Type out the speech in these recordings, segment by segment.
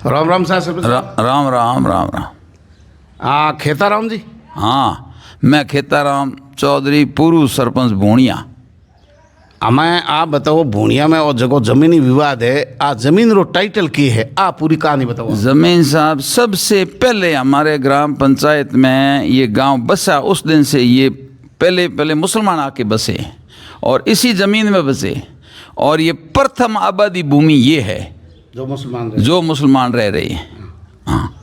राम राम साहब सरपंच साहब। राम राम राम राम। हाँ खेताराम जी। हाँ, मैं खेताराम चौधरी पूर्व सरपंच भूणिया। हमें आप बताओ भूणिया में और जगह जमीनी विवाद है, आ जमीन रो टाइटल की है, आ पूरी कहानी बताओ। जमीन साहब, सबसे पहले हमारे ग्राम पंचायत में ये गांव बसा, उस दिन से ये पहले मुसलमान आके बसे और इसी ज़मीन में बसे, और ये प्रथम आबादी भूमि ये है जो मुसलमान रह रहे हैं। हाँ,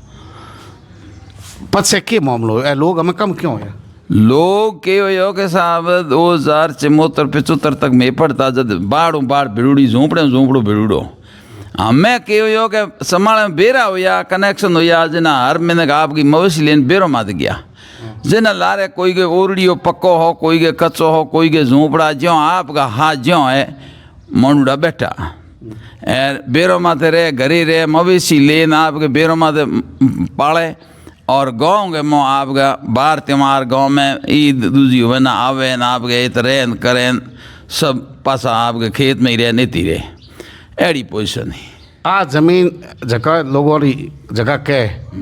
पद से के मामलो है, लोग हमें कम क्यों है? लोग के हो के साहब 2074-75 तक में पड़ता जब बाढ़ भिड़ूड़ी झोंपड़ो भिड़ूड़ो। हमें के हो के संभाल बेरा हो या कनेक्शन हो या जना हर महीने का आपकी मवेशी लेन बेरो मात गया जना लारे कोई के ओरड़ियो पक्को हो, कोई के कच्चो हो, कोई के झोंपड़ा ज्यों आपका हाथ ज्यों है मनुड़ा बैठा बेरो माथे रहे, घरे रहे, मवेशी लेन आपके बेरो माथे पाले। और गाँव के मो आपका बार त्योहार गाँव में ईद दूजी हुए ना आवे ना आपके इतरेन करें सब पासा आपके खेत में ही रहे नीति रहे एड़ी पोजिशन है। आ जमीन जगह लोगों री जगह के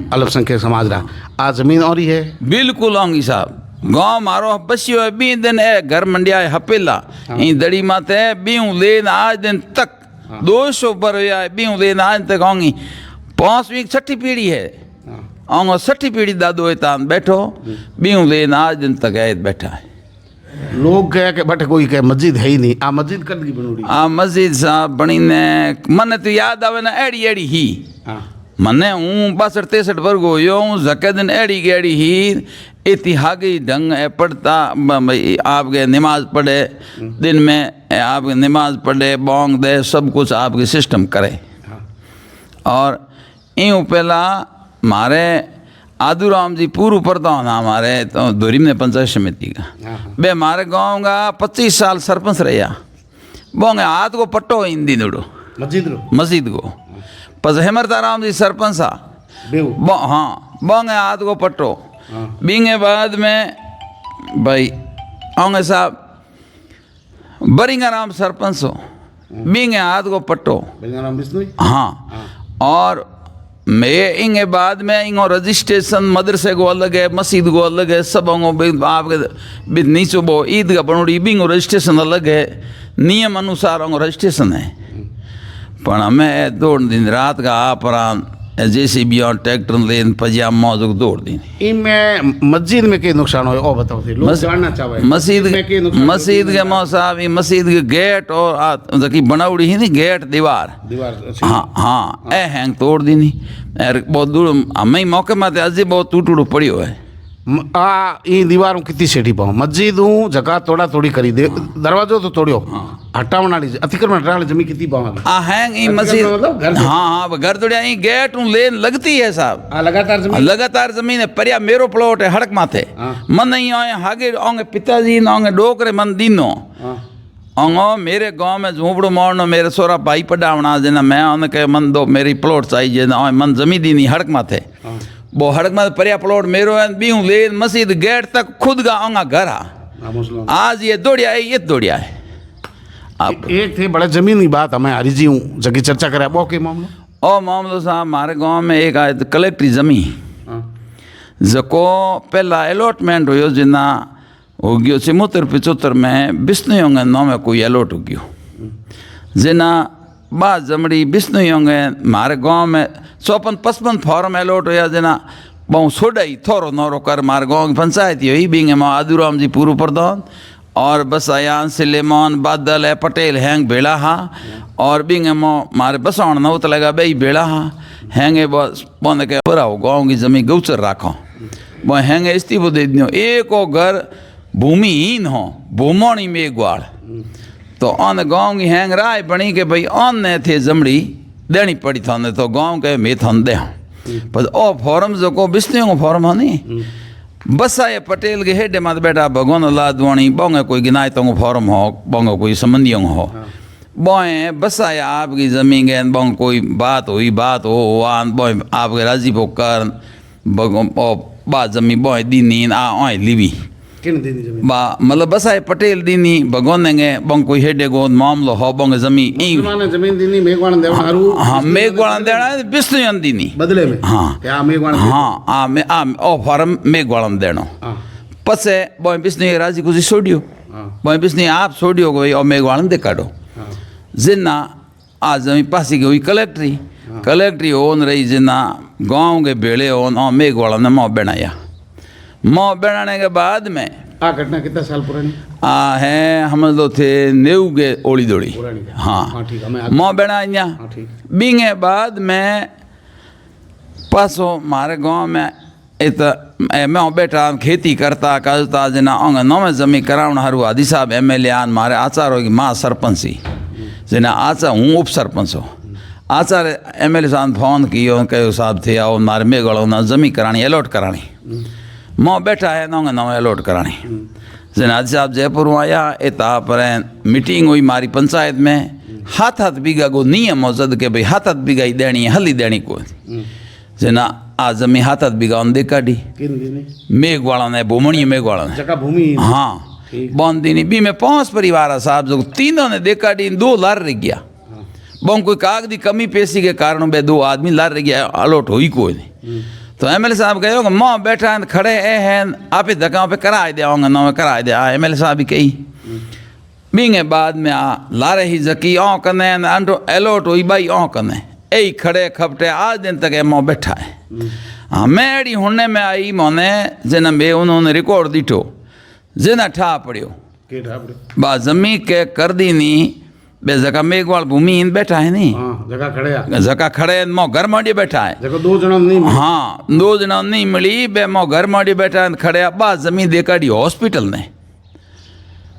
अल्पसंख्यक समाज रहा आ जमीन और ही है बिल्कुल होंगी साहब। गाँव मारो बसियो है 20 दिन है घर मंडिया है हपेला इन दड़ी माते बीऊ लेन आज दिन तक 200 बर बीऊ लेन आज तक होंगी 5वीं 6ठी पीढ़ी है आऊँगा 6ठी पीढ़ी दादो तान बैठो बीऊ लेन आज दिन तक है बैठा है। लोग कहे कि बट कोई कहे मस्जिद है ही नहीं, आ मस्जिद कर दी बनोड़ी आ मस्जिद साहब बनी ने मन तो याद आवे ना एड़ी ही मने हूँ 62-63 वर्ग हो हूँ जके दिन एड़ी ही इतिहागी ढंग है पढ़ता आपके नमाज पढ़े दिन में आपके नमाज पढ़े बोंग दे सब कुछ आपके सिस्टम करे। और यूँ पहला मारे आदूराम जी पूर्व प्रधान हमारे तो धोरी में पंचायत समिति का बे हमारे गाँव का 25 साल सरपंच रहा बोंगे हाथ को पट्टो हिंदी नोड़ो मस्जिद को पस हेमरताराम जी सरपंच सा हाँ बोंगे हाथ को पट्टो बींगे बाद में भाई आऊँगे साहब बरिंगाराम सरपंच हो बींगे हाथ को पट्टो हाँ। और मैं इंगे बाद में इंगो रजिस्ट्रेशन मदरसे को अलग है मस्जिद को अलग है सब आपके नीचो बो ईद का बनोड़ी बिंगो रजिस्ट्रेशन अलग है नियम अनुसार अंगो रजिस्ट्रेशन है। पर हमें दौड़ दिन रात का आपरान जैसे भी और ट्रैक्टर लेन पजाम मौजूद दौड़ दिन इनमें मस्जिद में के नुकसान हो और बताओ थे लोग जानना चाहे मस्जिद के मौसाब मस्जिद के गेट और की बनावड़ी ही नहीं गेट दीवार हाँ हाँ ए हैंग तोड़ दी नहीं बहुत दूर हमें मौके में अजी बहुत टूटूड़ो पड़ियो है। आ ये दीवार कितनी सेठी पाऊँ मस्जिद हूँ जगह तोड़ा तोड़ी करी दे दरवाजो तो तोड़ियो हटावना वाली अतिक्रमण हटाने वाली जमीन कितनी पाऊँ आ हैंग ई मस्जिद हाँ घर तोड़िया ई गेट हूँ लेन लगती है साहब लगातार जमीन है परिया मेरो प्लॉट है हड़क माथे मन नहीं आए हागे आऊँगे पिताजी आऊँगे डोकरे मन दीनो आऊँगो मेरे गाँव में झूपड़ो मारनो मेरे सोरा भाई पढ़ावना जना मैं उनके मन दो मेरी प्लॉट चाहिए मन जमीन दी नहीं हड़क माथे वो हड़क में परिया प्लॉट मेरो है बीहूँ लेन मस्जिद गेट तक खुद का आऊँगा घर आज ये दौड़िया है आप एक थे बड़े जमीनी बात हमें हरी जी हूँ जगह चर्चा करे वो के मामलो ओ मामलो साहब हमारे गांव में एक आए कलेक्टरी जमीन जको पहला अलॉटमेंट हो जिना हो गयो 74-75 में बिस्नु होंगे नाम में कोई अलॉट हो गयो जिना बात जमड़ी बिस्नु होंगे हमारे गांव में 54-55 फॉर्म अलॉट हो जिना बहु सोडाई थोरो नौरो कर मारे गाँव की पंचायत ही बींगे माँ आदूराम जी पूर्व प्रधान और बस आयान सिलेमान बादल है पटेल हैंग बेड़ा हा और बिंगे मो मारे बसाउण न उत लगा बई बेड़ा हा हैंगे बस बंद के पुराओ गाँव की जमीन गौचर राखो वो हैंगे इस्तीफो दे दियो एक घर भूमिहीन हो भूमोणी में ग्वाड़ तो अन गाँव की हैंग राय बनी के भाई अन ने थे जमड़ी देनी पड़ी था तो गाँव के मैं थन दे पर ओ फॉर्म जो को बिस्तियों को फॉर्म हो नहीं बस आए पटेल के हेडे मत बैठा भगवान लादवाणी बोंगे कोई गिनाए तो फॉर्म हो बोंगे कोई संबंधियों हो बोए बस आया आपकी जमीन गए बोंग कोई बात हो आन बोए आपके राजी को कर बात जमी बोए दी नींद आ लिवी किन देनी जमीन बा मतलब बस आए पटेल दीनी भगवान देंगे बंग कोई हेडे गो मामलो हो बंग जमी ई मुसलमान जमीन दीनी मेघवाण देवण हारू हाँ मेघवालन देना बिस्नु दीनी बदले में हाँ या मेघवाण हाँ आ ओ फार्म मेघवालन देनो हाँ पसे बोय बिस्नु राजी कुछ छोड़ियो हाँ बोय बिस्नु आप छोड़ियो गई और मेघवालन दे काटो हाँ जिन्ना आज जमी पासी की हुई कलेक्ट्री होन रही जिन्ना गांव के बेड़े होन और मेघवालन ने मोह बनाया मोह बनाने के बाद में आ घटना कितना साल पुरानी है हम लोग थे नेऊ के ओली दोड़ी पुरानी हाँ हाँ ठीक है मैं मोह बनाया हाँ ठीक बींगे बाद में पासो मारे गांव में इत मैं बेटा खेती करता करता जना अंग नौ में जमी करावण हारू आदि साहब MLA आन मारे आचार होगी माँ सरपंची जना आचार हूँ उप सरपंच हो आचार MLA साहब फोन कियो कहो साहब थे आओ मारे मेघवाड़ो ना जमी करानी अलॉट करानी मोह बैठा है नौ नौ अलॉट करानी जना आदि साहब जयपुर आया इता पर मीटिंग हुई मारी पंचायत में हाथ बीघा को नियम हो जद के भाई हाथ बीघा ही देनी है हली देनी को जना आ जमी हाथ बीघा दे काटी किन देनी मेघवाड़ा ने भूमणी मेघवाड़ा ने जगह भूमि हाँ बंद दीनी बी में 5 परिवार साहब जो तीनों ने दे काटी 2 लार रह गया बों कोई कागदी कमी पैसी के कारण बे 2 आदमी लार रह गया अलॉट हुई कोई नहीं तो MLA साहब कहो माँ बैठा खड़े हैं आप ही धक्का पे कराए दे आऊँगा ना मैं कराए दे MLA साहब ही कही बींगे बाद में आ लारे ही जकी औ कने अंडो अलॉट हुई भाई औ कने ए खड़े खपटे आज दिन तक मोह बैठा है हाँ मैं अड़ी होने में आई मोने जना बे उन्होंने रिकॉर्ड दिठो जना ठा पड़ियो के ढाबड़े बा जमी के कर दी नी बे जगह मेघवाल भूमि इन बैठा है नहीं हाँ जगह खड़े आ जगह खड़े मो घर माड़ी बैठा है जगह 2 जना नहीं मिले। हाँ 2 जना नहीं मिली बे मो घर माड़ी बैठा है खड़े बा जमीन देकाड़ी हॉस्पिटल ने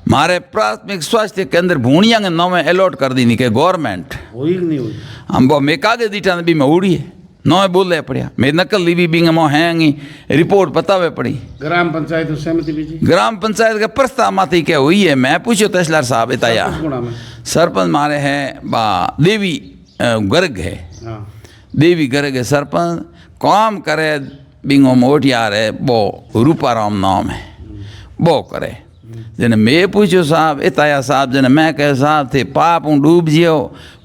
मारे प्राथमिक स्वास्थ्य केंद्र भूणिया के नौ में अलॉट कर दी नी के गवर्नमेंट हुई कि नहीं हुई हम वो मैं कागज दीठा भी मैं उड़ी है नौ बोले पड़िया मैं नकल ली भी बिंग मो हैंगी रिपोर्ट बतावे पड़ी ग्राम पंचायत सहमति बीजी ग्राम पंचायत के प्रस्ताव माती क्या हुई है मैं पूछो तहसीलदार साहब इताया गुणा में सरपंच मारे हैं बा देवी गर्ग है हाँ देवी गर्ग है सरपंच काम करे बिंगो मोट यार है वो रूपाराम नाम है वो करे जने मैं पूछो साहब इताया साहब जने मैं कहे साहब थे पाप हूँ डूब जियो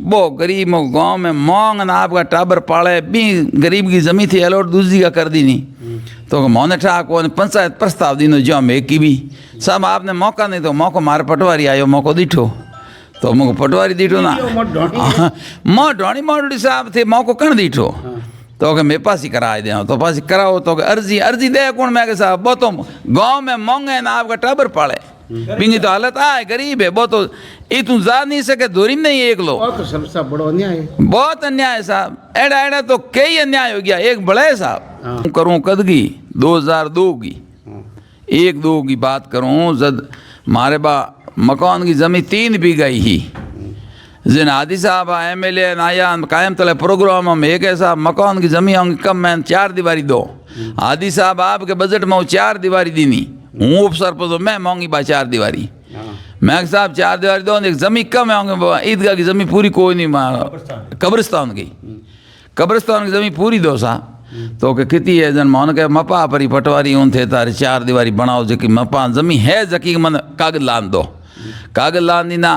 वो गरीब मो गाँव में मोंग ना आपका टाबर पाले भी गरीब की जमी थी अलॉट दूसरी का कर दी नहीं तो मोने ठाक पंचायत प्रस्ताव दीनो जो मैं की भी साहब आपने मौका नहीं तो मौको मारे पटवारी आयो मौको दीठो तो मुझको पटवारी दीठो ना मो ढोणी मोड़ी साहब थे मौको कण दीठो तो के मैं पासी कराए दे तो पासी कराओ तो अर्जी दे कौन मैं के साहब वो तो गाँव में मोंगे ना आपका टाबर पाले बिंगी तो हालत आए गरीब है वो तो ये तू जा नहीं सके दूरी नहीं एक लो तो सबसे बड़ो अन्याय है बहुत अन्याय है साहब एड़ा एड़ा तो कई अन्याय हो गया एक बड़ा है साहब करूँ कदगी 2002 की 1-2 की बात करूँ जब मारे बा मकान की जमीन 3 बीघा ही जिन आदि साहब MLA आया कायम तले प्रोग्राम में एक ऐसा मकान की जमीन कम में 4 दीवारी दो आदि साहब आपके बजट में 4 दीवारी दीनी हूँ उप सरपंच मैं मांगी बा 4 दीवारी मैं साहब 4 दीवारी दो एक जमीन कम है ईदगाह की जमीन पूरी कोई नहीं कब्रिस्तान की जमीन पूरी दो साहब तो के किती है जन मान के मपा परी पटवारी उन थे तारे 4 दीवारी बनाओ जकी मपा जमीन है जकी मन कागज लान दो कागज लान दी ना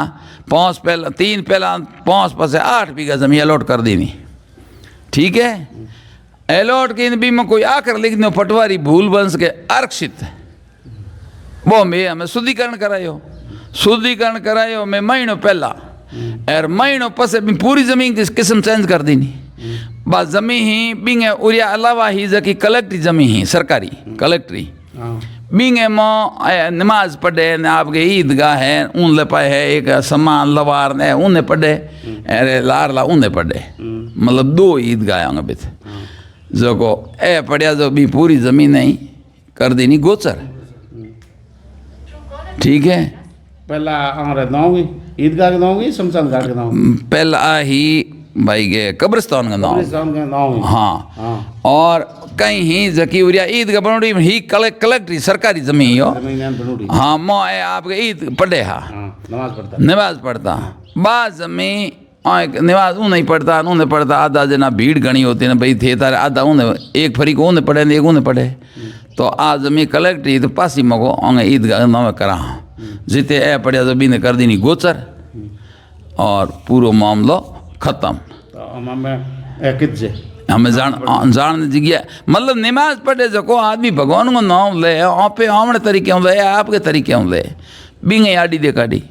5 पहला 3 पहला 5 पर से 8 बीघा जमीन अलॉट कर दी नहीं ठीक है अलॉट की भी में कोई आकर लिख दो पटवारी भूल वंश के आरक्षित वो मैं हमें शुद्धिकरण करायो मैं महीनों पहला और महीनों पसे भी पूरी जमीन की किस्म चेंज कर दी नहीं बस जमीन ही बिंगे उरिया अलावा ही जकी कलेक्टरी जमीन ही सरकारी कलेक्टरी बिंगे मो नमाज पढ़े न आपके ईदगाह है उन ले पाए है एक सम्मान लवार ने उन्हें पढ़े अरे लारला उन्हें पढ़े मतलब 2 ईदगाह होंगे बिथ जो को ए पढ़िया जो भी पूरी जमीन नहीं कर दी नहीं गोचर ठीक है पहला हमारे गाँव की ईदगाह के गाँव की शमशान घाट के गाँव पहला ही भाई के कब्रिस्तान का नाम हाँ और कहीं ही जकी उरिया ईद का बनोड़ी ही कलेक्टरी सरकारी जमीन हो हाँ मो आपके ईद पढ़े हा नमाज पढ़ता बाज जमीन नमाज नहीं पढ़ता उन्हें पढ़ता आधा जना भीड़ घनी होती ना भाई थे तारे आधा उन्हें एक फरी को उन्हें पढ़े एक उन्हें पढ़े तो आज मैं कलेक्टर ईद पासी मगो अंगे ईदगाह नवे करा जिते ए पड़िया जमीन कर दी गोचर और पूरा मामलो खत्म। तो हमें कितजे हमें जान जगह मतलब नमाज पढ़े जको आदमी भगवान को नाम ले आप पे आमने तरीके ले आपके तरीके ले बिंगे आड़ी दे काड़ी